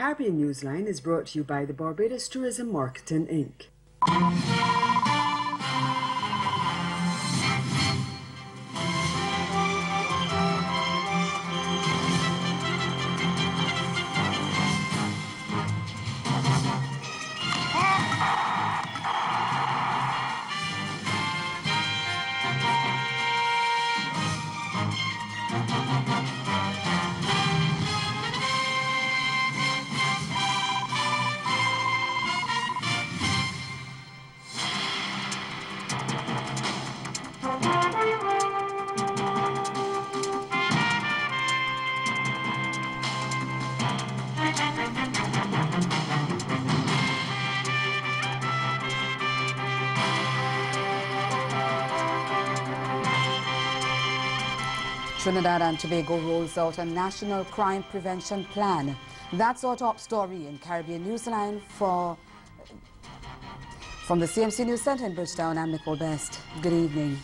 Caribbean Newsline is brought to you by the Barbados Tourism Marketing, Inc. Trinidad and Tobago rolls out a national crime prevention plan. That's our top story in Caribbean Newsline. From the CMC News Centre in Bridgetown, I'm Nicole Best. Good evening.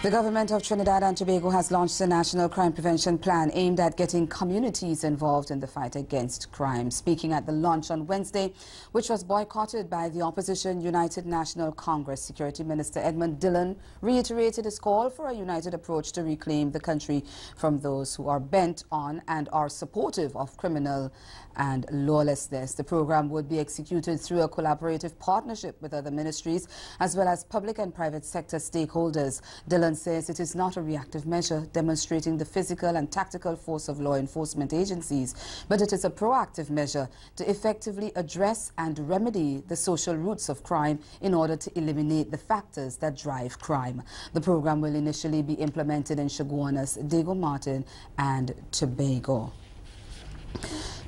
The government of Trinidad and Tobago has launched a national crime prevention plan aimed at getting communities involved in the fight against crime. Speaking at the launch on Wednesday, which was boycotted by the opposition United National Congress, Security Minister Edmund Dillon reiterated his call for a united approach to reclaim the country from those who are bent on and are supportive of criminal and lawlessness. The program would be executed through a collaborative partnership with other ministries as well as public and private sector stakeholders. Dillon says it is not a reactive measure demonstrating the physical and tactical force of law enforcement agencies, but it is a proactive measure to effectively address and remedy the social roots of crime in order to eliminate the factors that drive crime. The program will initially be implemented in Chaguanas, Diego Martin and Tobago.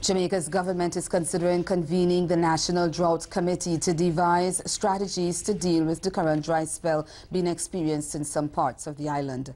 Jamaica's government is considering convening the National Drought Committee to devise strategies to deal with the current dry spell being experienced in some parts of the island.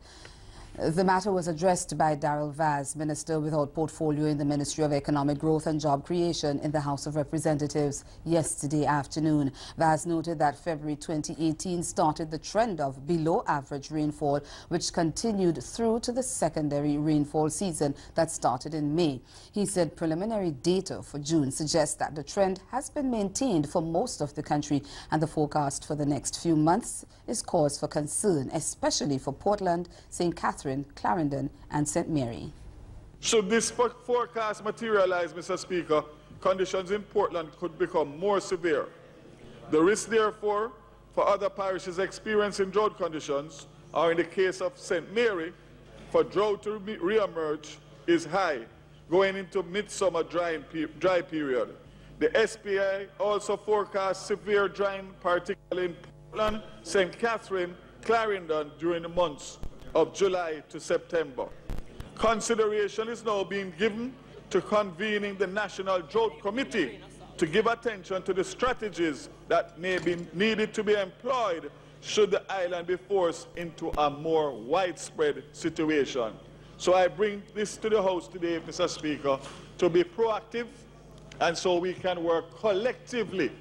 The matter was addressed by Darrell Vaz, Minister without portfolio in the Ministry of Economic Growth and Job Creation in the House of Representatives yesterday afternoon. Vaz noted that February 2018 started the trend of below-average rainfall, which continued through to the secondary rainfall season that started in May. He said preliminary data for June suggests that the trend has been maintained for most of the country, and the forecast for the next few months is cause for concern, especially for Portland, St. Catherine, Clarendon and St. Mary. Should this forecast materialize, Mr. Speaker, conditions in Portland could become more severe. The risk, therefore, for other parishes experiencing drought conditions, or in the case of St. Mary, for drought to re-emerge is high, going into midsummer dry period. The SPI also forecasts severe drying, particularly in Portland, St. Catherine, Clarendon during the months of July to September. Consideration is now being given to convening the National Drought Committee to give attention to the strategies that may be needed to be employed should the island be forced into a more widespread situation. So I bring this to the House today, Mr. Speaker, to be proactive and so we can work collectively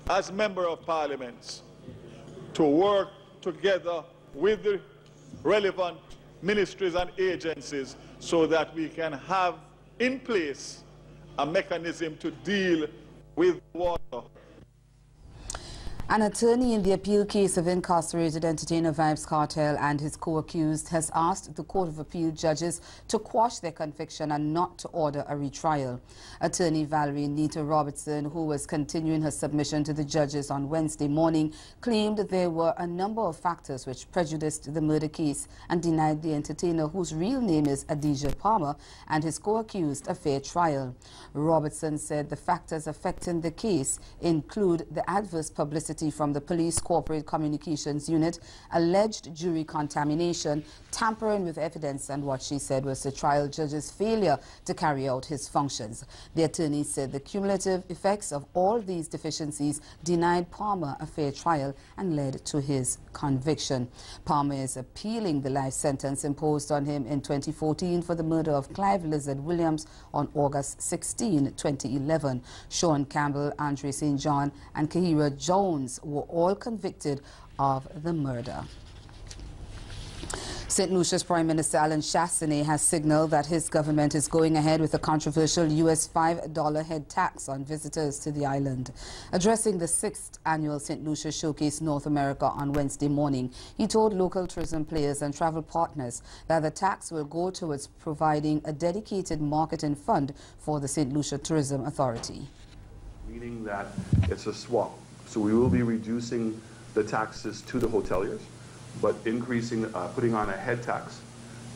as Member of Parliament to work together with the relevant ministries and agencies so that we can have in place a mechanism to deal with water. An attorney in the appeal case of incarcerated entertainer Vybz Kartel and his co-accused has asked the Court of Appeal judges to quash their conviction and not to order a retrial. Attorney Valerie Nita Robertson, who was continuing her submission to the judges on Wednesday morning, claimed there were a number of factors which prejudiced the murder case and denied the entertainer, whose real name is Adijah Palmer, and his co-accused a fair trial. Robertson said the factors affecting the case include the adverse publicity from the Police Corporate Communications Unit, alleged jury contamination, tampering with evidence, and what she said was the trial judge's failure to carry out his functions. The attorney said the cumulative effects of all these deficiencies denied Palmer a fair trial and led to his conviction. Palmer is appealing the life sentence imposed on him in 2014 for the murder of Clive Lizard Williams on August 16, 2011. Sean Campbell, Andre St. John and Kahira Jones were all convicted of the murder. St. Lucia's Prime Minister Alan Chastanet has signaled that his government is going ahead with a controversial US $5 head tax on visitors to the island. Addressing the 6th annual St. Lucia Showcase North America on Wednesday morning, he told local tourism players and travel partners that the tax will go towards providing a dedicated marketing fund for the St. Lucia Tourism Authority. Meaning that it's a swap. So we will be reducing the taxes to the hoteliers, but increasing, putting on a head tax.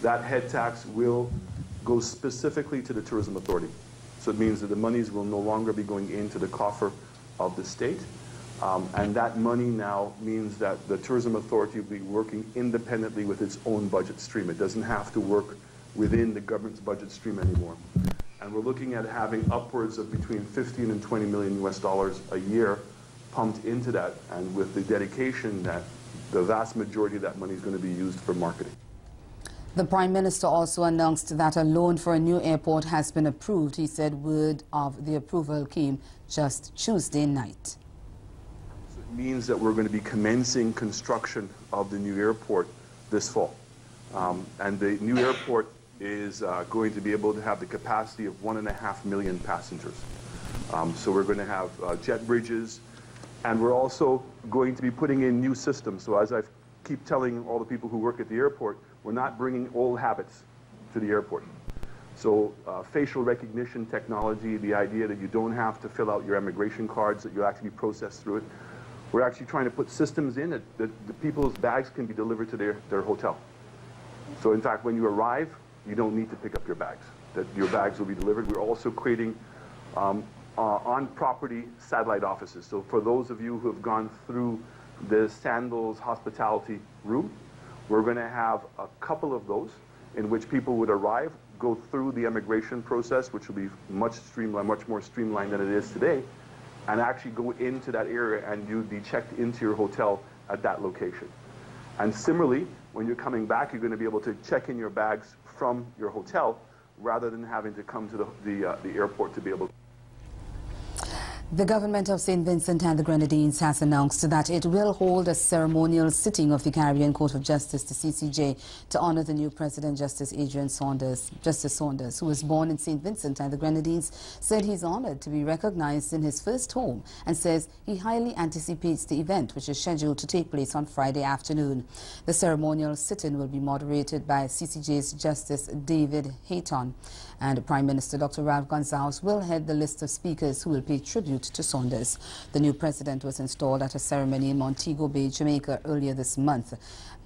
That head tax will go specifically to the Tourism Authority. So it means that the monies will no longer be going into the coffer of the state. And that money now means that the Tourism Authority will be working independently with its own budget stream. It doesn't have to work within the government's budget stream anymore. And we're looking at having upwards of between 15 and 20 million US dollars a year pumped into that, and with the dedication that the vast majority of that money is going to be used for marketing. The Prime Minister also announced that a loan for a new airport has been approved. He said word of the approval came just Tuesday night. So it means that we're going to be commencing construction of the new airport this fall. And the new airport is going to be able to have the capacity of 1.5 million passengers. So we're going to have jet bridges, and we're also going to be putting in new systems. So as I keep telling all the people who work at the airport, we're not bringing old habits to the airport. So facial recognition technology, the idea that you don't have to fill out your immigration cards, that you'll actually be processed through it. We're actually trying to put systems in it that the people's bags can be delivered to their hotel. So in fact, when you arrive, you don't need to pick up your bags, that your bags will be delivered. We're also creating on-property satellite offices. So for those of you who have gone through the Sandals hospitality room, we're going to have a couple of those in which people would arrive, go through the immigration process, which will be much more streamlined than it is today, and actually go into that area, and you'd be checked into your hotel at that location. And similarly, when you're coming back, you're going to be able to check in your bags from your hotel rather than having to come to the airport to be able to. The government of St. Vincent and the Grenadines has announced that it will hold a ceremonial sitting of the Caribbean Court of Justice, the CCJ, to honor the new President, Justice Saunders, who was born in St. Vincent and the Grenadines, said he's honored to be recognized in his first home and says he highly anticipates the event, which is scheduled to take place on Friday afternoon. The ceremonial sitting will be moderated by CCJ's Justice David Hayton, and Prime Minister Dr. Ralph Gonsalves will head the list of speakers who will pay tribute to Saunders. The new president was installed at a ceremony in Montego Bay, Jamaica earlier this month.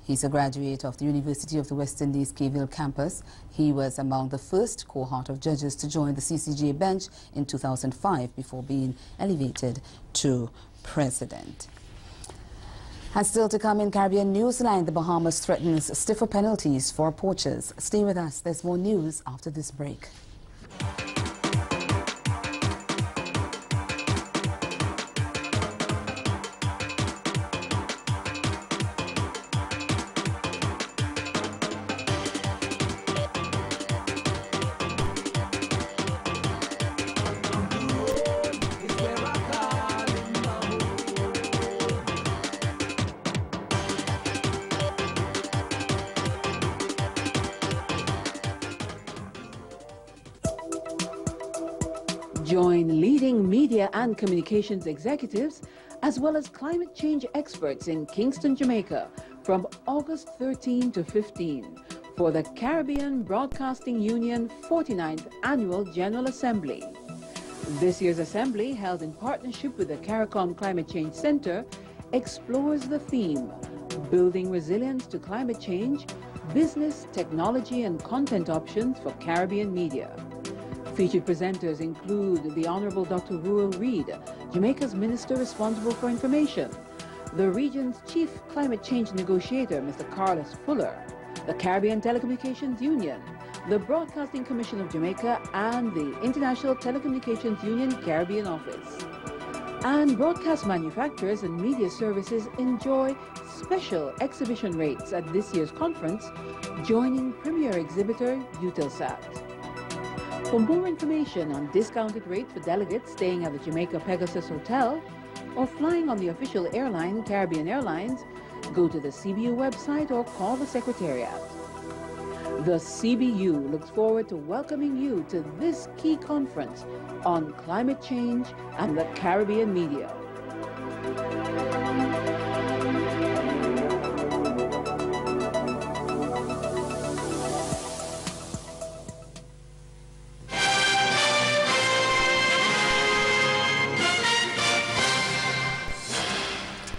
He's a graduate of the University of the West Indies Cayville campus. He was among the first cohort of judges to join the CCJ bench in 2005 before being elevated to president. And still to come in Caribbean Newsline, the Bahamas threatens stiffer penalties for poachers. Stay with us. There's more news after this break. Join leading media and communications executives as well as climate change experts in Kingston, Jamaica from August 13 to 15 for the Caribbean Broadcasting Union 49th Annual General Assembly. This year's assembly, held in partnership with the CARICOM Climate Change Center, explores the theme, Building Resilience to Climate Change, Business, Technology and Content Options for Caribbean Media. Featured presenters include the Honorable Dr. Rural Reid, Jamaica's Minister responsible for information, the region's Chief Climate Change Negotiator, Mr. Carlos Fuller, the Caribbean Telecommunications Union, the Broadcasting Commission of Jamaica, and the International Telecommunications Union Caribbean Office. And broadcast manufacturers and media services enjoy special exhibition rates at this year's conference, joining premier exhibitor Eutelsat. For more information on discounted rates for delegates staying at the Jamaica Pegasus Hotel or flying on the official airline Caribbean Airlines, go to the CBU website or call the Secretariat. The CBU looks forward to welcoming you to this key conference on climate change and the Caribbean media.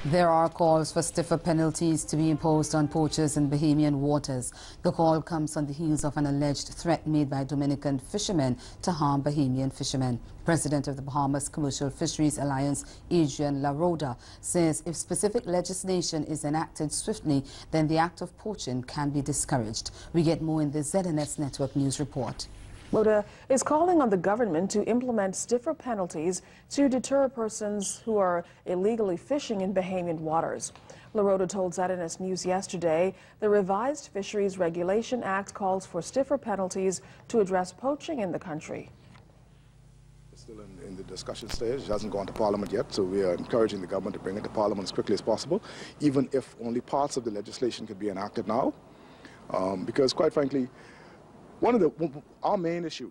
There are calls for stiffer penalties to be imposed on poachers in Bahamian waters. The call comes on the heels of an alleged threat made by Dominican fishermen to harm Bahamian fishermen. President of the Bahamas Commercial Fisheries Alliance, Adrian Laroda, says if specific legislation is enacted swiftly, then the act of poaching can be discouraged. We get more in the ZNS Network News report. Laroda is calling on the government to implement stiffer penalties to deter persons who are illegally fishing in Bahamian waters. Laroda told ZNS News yesterday the revised Fisheries Regulation Act calls for stiffer penalties to address poaching in the country. It's still in the discussion stage. It hasn't gone to Parliament yet, so we are encouraging the government to bring it to Parliament as quickly as possible, even if only parts of the legislation could be enacted now. Because quite frankly, our main issue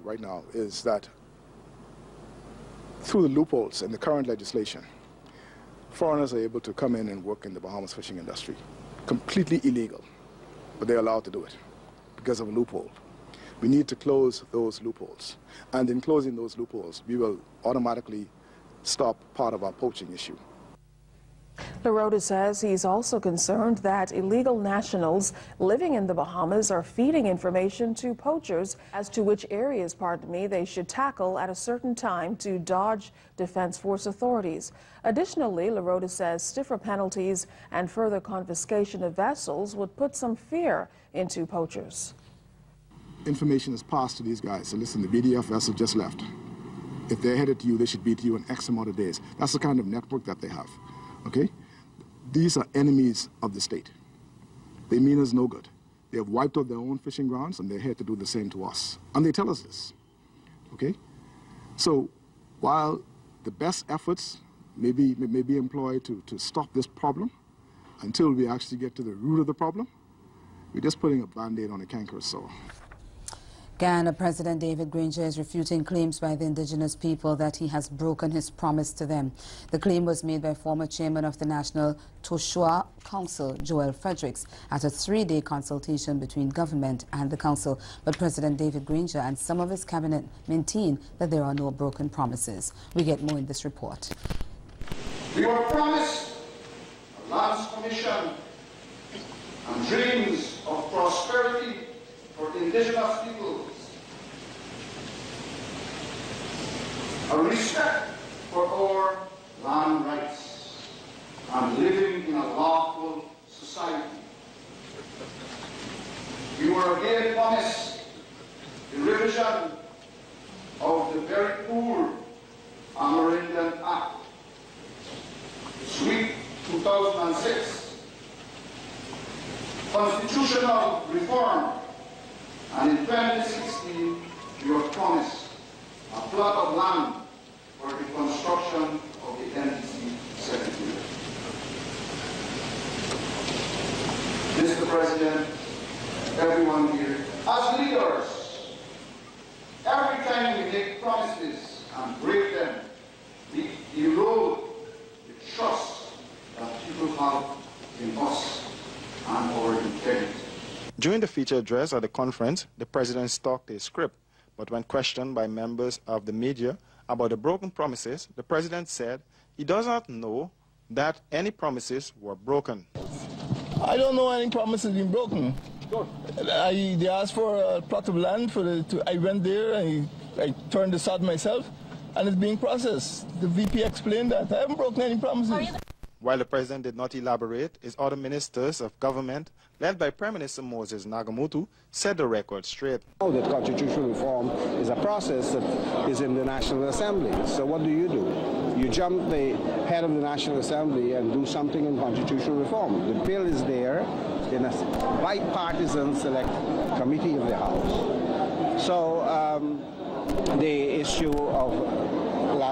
right now is that through the loopholes in the current legislation, foreigners are able to come in and work in the Bahamas fishing industry. Completely illegal, but they're allowed to do it because of a loophole. We need to close those loopholes. And in closing those loopholes, we will automatically stop part of our poaching issue. Laroda says he's also concerned that illegal nationals living in the Bahamas are feeding information to poachers as to which areas, they should tackle at a certain time to dodge Defense Force authorities. Additionally, Laroda says stiffer penalties and further confiscation of vessels would put some fear into poachers. Information is passed to these guys. So listen, the BDF vessel just left. If they're headed to you, they should be to you in X amount of days. That's the kind of network that they have. Okay? These are enemies of the state. They mean us no good. They have wiped out their own fishing grounds, and they're here to do the same to us. And they tell us this. Okay? So while the best efforts may be employed to stop this problem, until we actually get to the root of the problem, we're just putting a Band-Aid on a cankerous sore. Ghana President David Granger is refuting claims by the indigenous people that he has broken his promise to them. The claim was made by former chairman of the National Toshua Council, Joel Fredericks, at a 3-day consultation between government and the council. But President David Granger and some of his cabinet maintain that there are no broken promises. We get more in this report. We were promised a lands commission and dreams of prosperity for indigenous peoples, a respect for our land rights, and living in a lawful society. We were again promised the revision of the very poor Amerindian Act, Suite 2006, constitutional reform, and in 2016, we were promised a plot of land for the construction of the NDC Secretariat. Mr. President, everyone here, as leaders, every time we make promises and break them, we erode the trust that people have in us and our integrity. During the feature address at the conference, the president stalked a script, but when questioned by members of the media about the broken promises, the president said he does not know that any promises were broken. I don't know any promises being broken. They asked for a plot of land I went there and I turned the sod myself, and it's being processed. The VP explained that. I haven't broken any promises. While the president did not elaborate, his other ministers of government, led by Prime Minister Moses Nagamutu, set the record straight. That constitutional reform is a process that is in the National Assembly. So what do? You jump the head of the National Assembly and do something in constitutional reform. The bill is there in a bipartisan select committee of the House. So the issue of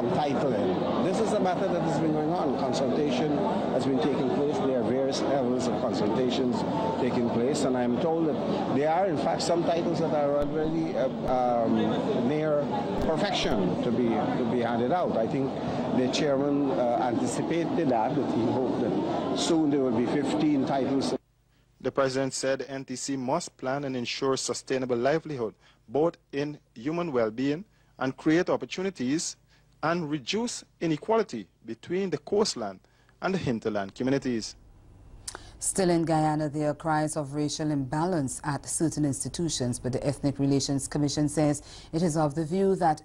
title in. This is a matter that has been going on. Consultation has been taking place. There are various levels of consultations taking place, and I'm told that there are, in fact, some titles that are already near perfection to be handed out. I think the chairman anticipated that he hoped that soon there will be 15 titles. The president said the NTC must plan and ensure sustainable livelihood, both in human well-being and create opportunities and reduce inequality between the coastland and the hinterland communities. Still in Guyana, there are cries of racial imbalance at certain institutions, but the Ethnic Relations Commission says it is of the view that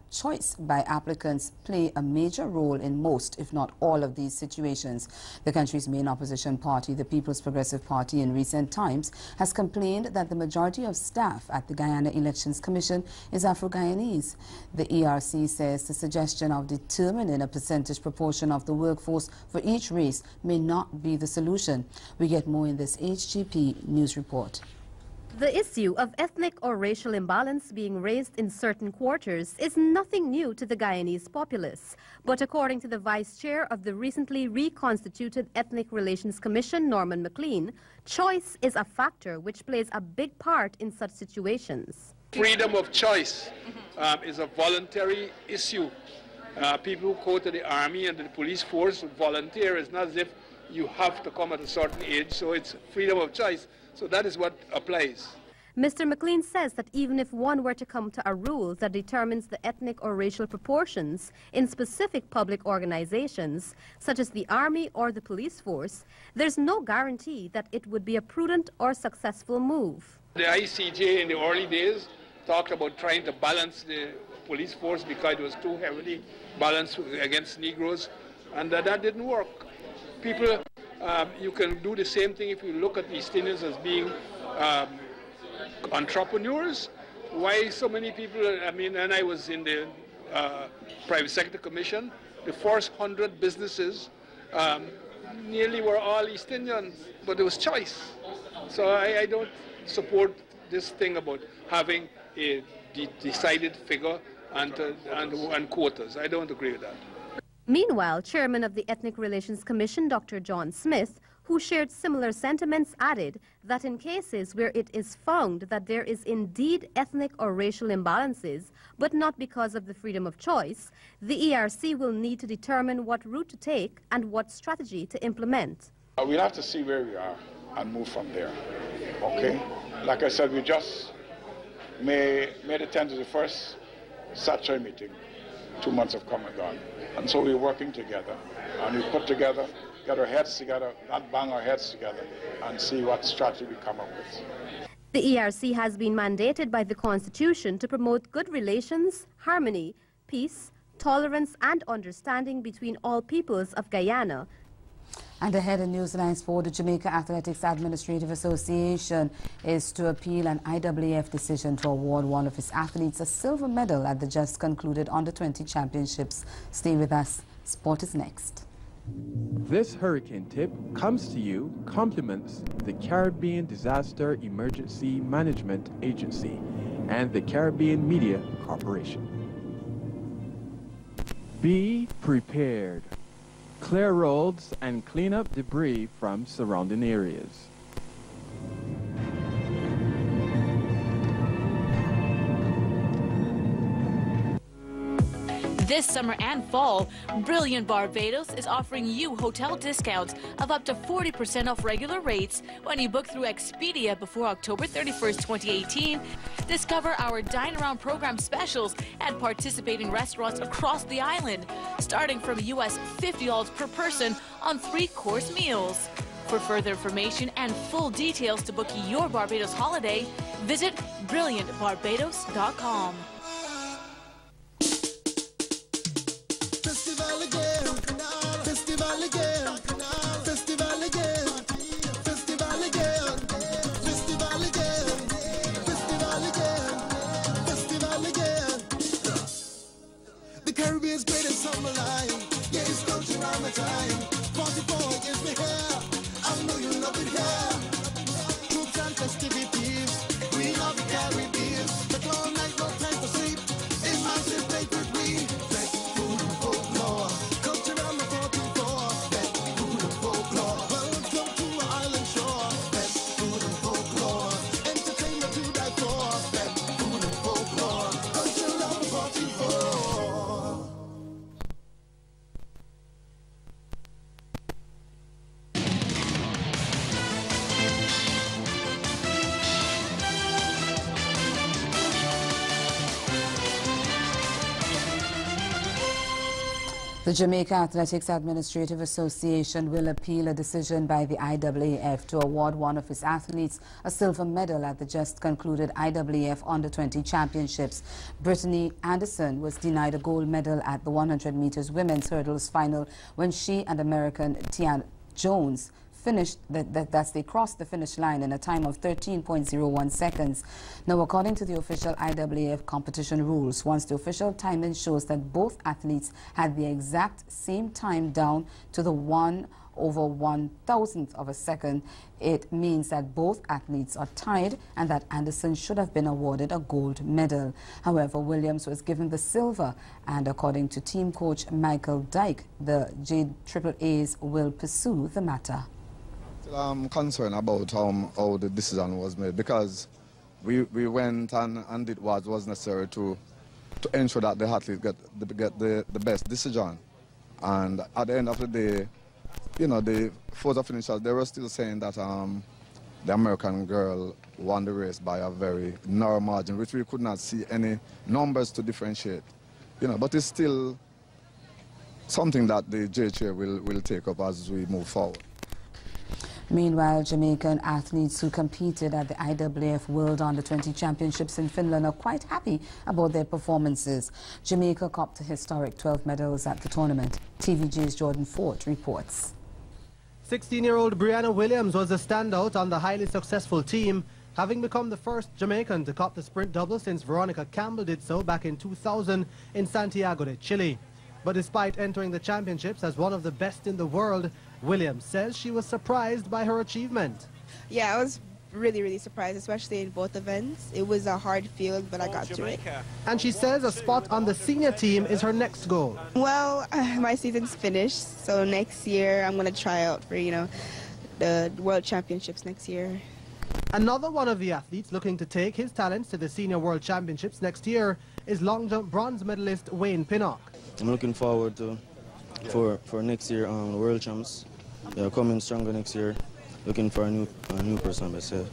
choice by applicants play a major role in most, if not all, of these situations. The country's main opposition party, the People's Progressive Party, in recent times has complained that the majority of staff at the Guyana Elections Commission is Afro-Guyanese. The ERC says the suggestion of determining a percentage proportion of the workforce for each race may not be the solution. We get more in this HGP news report. The issue of ethnic or racial imbalance being raised in certain quarters is nothing new to the Guyanese populace. But according to the vice chair of the recently reconstituted Ethnic Relations Commission, Norman McLean, choice is a factor which plays a big part in such situations. Freedom of choice is a voluntary issue. People who go to the army and the police force volunteer. It's not as if you have to come at a certain age, so it's freedom of choice. So that is what applies. Mr. McLean says that even if one were to come to a rule that determines the ethnic or racial proportions in specific public organizations, such as the army or the police force, there's no guarantee that it would be a prudent or successful move. The ICJ in the early days talked about trying to balance the police force because it was too heavily balanced against Negroes, and that didn't work. People, you can do the same thing if you look at East Indians as being entrepreneurs. Why so many people, I mean, when I was in the Private Sector Commission, the first 100 businesses nearly were all East Indians, but there was choice. So I don't support this thing about having a decided figure and quotas. I don't agree with that. Meanwhile, Chairman of the Ethnic Relations Commission, Dr. John Smith, who shared similar sentiments, added that in cases where it is found that there is indeed ethnic or racial imbalances, but not because of the freedom of choice, the ERC will need to determine what route to take and what strategy to implement. We'll have to see where we are and move from there, okay? Like I said, we just made the 10th to the first statutory meeting. 2 months have come and gone. And so we're working together, and we put together, get our heads together, not bang our heads together, and see what strategy we come up with. The ERC has been mandated by the Constitution to promote good relations, harmony, peace, tolerance and understanding between all peoples of Guyana. And ahead in Newsline Sport, the Jamaica Athletics Administrative Association is to appeal an IAAF decision to award one of its athletes a silver medal at the just concluded Under-20 Championships. Stay with us. Sport is next. This hurricane tip comes to you compliments the Caribbean Disaster Emergency Management Agency and the Caribbean Media Corporation. Be prepared. Clear roads and clean up debris from surrounding areas. This summer and fall, Brilliant Barbados is offering you hotel discounts of up to 40% off regular rates when you book through Expedia before October 31st, 2018. Discover our Dine Around program specials at participating restaurants across the island, starting from US $50 per person on 3-course meals. For further information and full details to book your Barbados holiday, visit brilliantbarbados.com. Festival again, festival again, festival again, festival again, festival again, festival again, festival again. The Caribbean's greatest summer line, yeah, it's coaching around the time. 44 is me here, I know you love it here. Troops and festivities, we love the Caribbean. The all night, no time for sleep, emancipate with we. The Jamaica Athletics Administrative Association will appeal a decision by the IAAF to award one of its athletes a silver medal at the just concluded IAAF Under-20 Championships. Brittany Anderson was denied a gold medal at the 100 meters women's hurdles final when she and American Tiana Jones they crossed the finish line in a time of 13.01 seconds. Now, according to the official IAAF competition rules, once the official timing shows that both athletes had the exact same time down to the 1/1000th of a second, it means that both athletes are tied and that Anderson should have been awarded a gold medal. However, Williams was given the silver, and according to team coach Michael Dyke, the JAAs will pursue the matter. I'm concerned about how the decision was made, because we went and did what was necessary to ensure that the athletes get the best decision. And at the end of the day, you know, the photo finishers, they were still saying that the American girl won the race by a very narrow margin, which we could not see any numbers to differentiate. You know, but it's still something that the JHA will take up as we move forward. Meanwhile, Jamaican athletes who competed at the IAAF World Under-20 Championships in Finland are quite happy about their performances. Jamaica copped a historic 12 medals at the tournament. TVJ's Jordan Fort reports. 16-year-old Brianna Williams was a standout on the highly successful team, having become the first Jamaican to cop the sprint double since Veronica Campbell did so back in 2000 in Santiago de Chile. But despite entering the championships as one of the best in the world, Williams says she was surprised by her achievement. Yeah, I was really surprised, especially in both events. It was a hard field, but I got to it. And she says a spot on the senior team is her next goal. Well, my season's finished, so next year I'm going to try out for, you know, the World Championships next year. Another one of the athletes looking to take his talents to the Senior World Championships next year is long jump bronze medalist Wayne Pinnock. I'm looking forward to for next year World Champs. Coming stronger next year. Looking for a new person myself.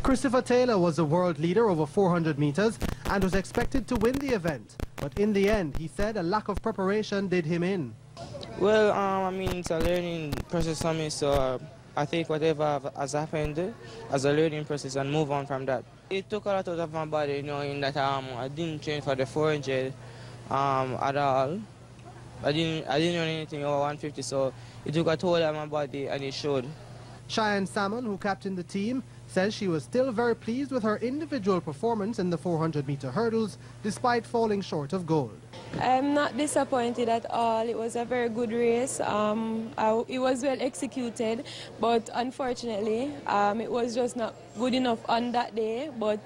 Christopher Taylor was a world leader over 400 meters and was expected to win the event. But in the end, he said a lack of preparation did him in. Well, I mean, it's a learning process for me, so I think whatever has happened as a learning process and move on from that. It took a lot out of my body, you know, in that I didn't train for the 400 at all. I didn't run anything over 150, so it took a toll on my body, and it showed. Cheyenne Salmon, who captained the team, says she was still very pleased with her individual performance in the 400-meter hurdles, despite falling short of gold. I'm not disappointed at all. It was a very good race. It was well executed, but unfortunately, it was just not good enough on that day. But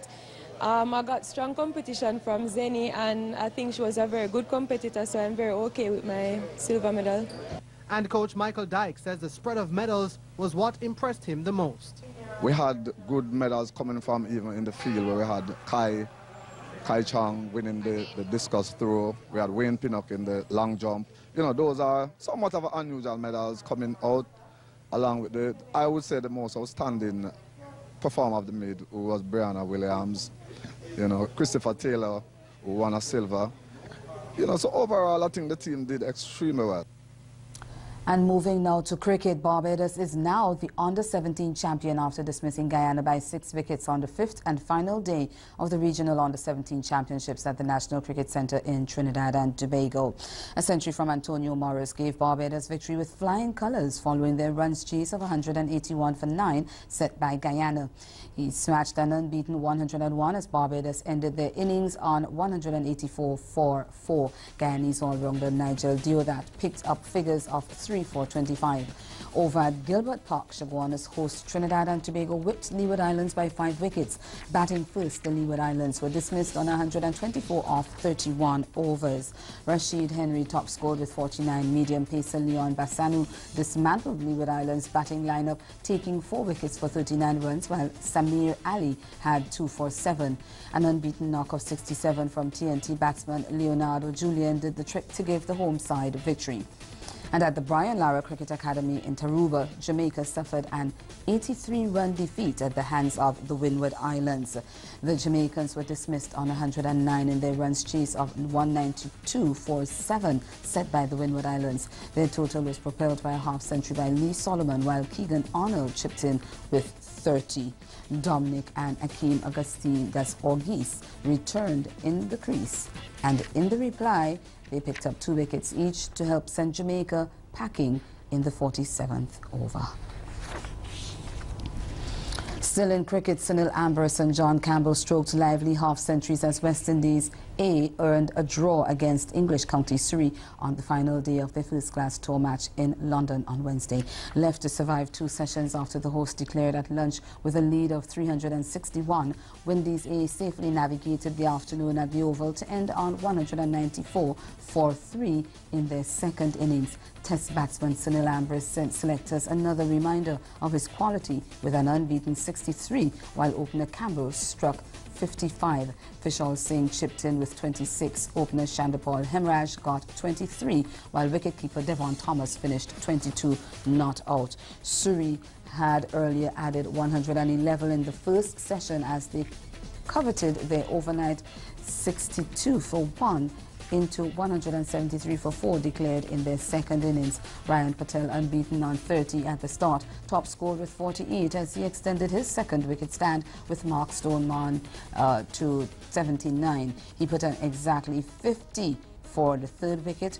I got strong competition from Zeni, and I think she was a very good competitor, so I'm very okay with my silver medal. And coach Michael Dyke says the spread of medals was what impressed him the most. We had good medals coming from even in the field, where we had Kai Chang winning the discus throw. We had Wayne Pinnock in the long jump. You know, those are somewhat of unusual medals coming out, along with I would say the most outstanding performer of the mid, who was Brianna Williams. You know, Christopher Taylor, who won a silver. You know, so overall, I think the team did extremely well. And moving now to cricket, Barbados is now the Under-17 champion after dismissing Guyana by 6 wickets on the 5th and final day of the regional Under-17 championships at the National Cricket Centre in Trinidad and Tobago. A century from Antonio Morris gave Barbados victory with flying colours following their runs chase of 181 for 9 set by Guyana. He smashed an unbeaten 101 as Barbados ended their innings on 184 for 4. Guyanese all-rounder Nigel Deodat picked up figures of 3 for 25. Over at Gilbert Park, Chaguanas host Trinidad and Tobago whipped Leeward Islands by 5 wickets. Batting first, the Leeward Islands were dismissed on 124 off 31 overs. Rashid Henry top scored with 49. Medium pacer Leon Bassanu dismantled Leeward Islands' batting lineup, taking 4 wickets for 39 runs, while Samir Ali had 2 for 7. An unbeaten knock of 67 from TNT batsman Leonardo Julian did the trick to give the home side a victory. And at the Brian Lara Cricket Academy in Tarouba, Jamaica suffered an 83-run defeat at the hands of the Windward Islands. The Jamaicans were dismissed on 109 in their runs chase of 192 for 7 set by the Windward Islands. Their total was propelled by a half-century by Lee Solomon, while Keegan Arnold chipped in with 30. Dominic and Akeem Augustine Gas-Orgis returned in the crease, and in the reply, they picked up 2 wickets each to help send Jamaica packing in the 47th over. Still in cricket, Sunil Ambrose and John Campbell stroked lively half-centuries as West Indies A earned a draw against English County Surrey on the final day of their first-class tour match in London on Wednesday. Left to survive 2 sessions after the host declared at lunch with a lead of 361, Windies A safely navigated the afternoon at the Oval to end on 194 for 3 in their second innings. Test batsman Sunil Ambrose sent selectors another reminder of his quality with an unbeaten 63, while opener Campbell struck 55. Vishal Singh chipped in with 26. Opener Chandapal Hemraj got 23, while wicketkeeper Devon Thomas finished 22 not out. Surrey had earlier added 111 in the first session as they coveted their overnight 62 for 1 into 173 for 4 declared in their second innings. Ryan Patel unbeaten on 30 at the start, top scored with 48 as he extended his second wicket stand with Mark Stoneman to 79. He put on exactly 50 for the third wicket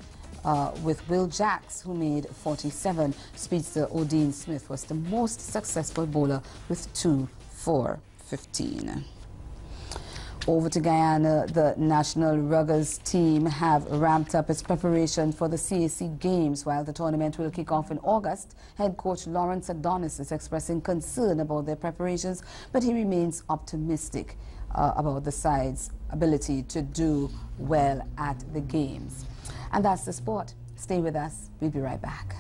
with Will Jacks, who made 47. Speedster Odin Smith was the most successful bowler with 2 for 15. Over to Guyana, the National Ruggers team have ramped up its preparation for the CAC Games. While the tournament will kick off in August, head coach Lawrence Adonis is expressing concern about their preparations, but he remains optimistic about the side's ability to do well at the Games. And that's the sport. Stay with us. We'll be right back.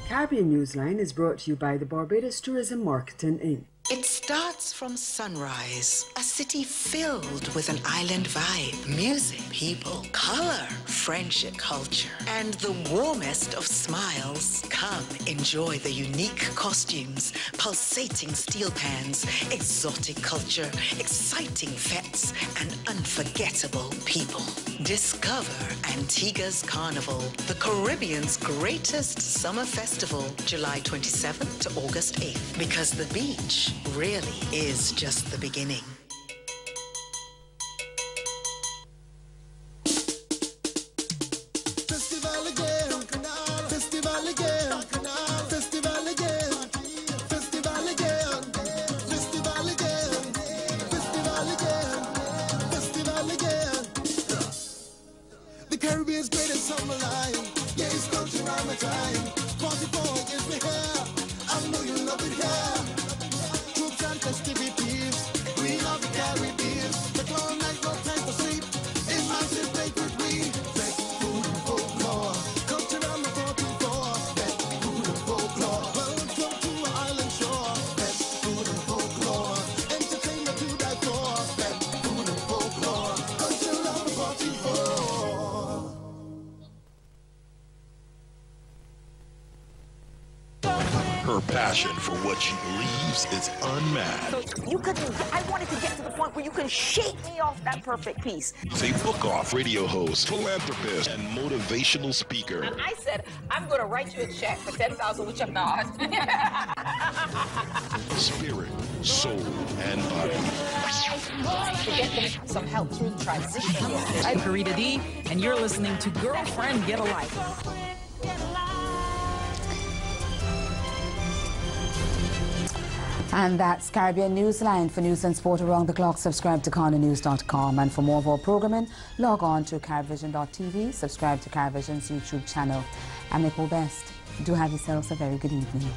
Caribbean Newsline is brought to you by the Barbados Tourism Marketing Inc. It starts from sunrise, a city filled with an island vibe, music, people, color, friendship, culture, and the warmest of smiles. Come enjoy the unique costumes, pulsating steel pans, exotic culture, exciting fetes, and unforgettable people. Discover Antigua's Carnival, the Caribbean's greatest summer festival, July 27th to August 8th, because the beach really is just the beginning. Festival again, festival again, festival again, festival again, festival again, festival again, festival again. The Caribbean's greatest summer line, yeah, it's country around my time. Party boy, is me here, I know you love it here. Festivities, we love the Caribbean. The clown night, no time for sleep. In massive break with we. Best food and folklore. Culture on the 14th floor. Best food and folklore. Welcome to our island shore. Best food and folklore. Entertainment to die for. Best food and folklore. Culture on the 14th floor. Her passion for what she believes is unmatched. So you couldn't, I wanted to get to the point where you can shake me off that perfect piece. She's a book-off radio host, philanthropist, and motivational speaker. And I said, I'm going to write you a check for $10,000, which I'm not. Spirit, soul, and body. To get them some help through the transition. I'm Karita D, and you're listening to Girlfriend Get a Life. And that's Caribbean Newsline. For news and sport around the clock, subscribe to CarnaNews.com. And for more of our programming, log on to CariVision.tv, subscribe to CariVision's YouTube channel. I'm Nicole Best. Do have yourselves a very good evening.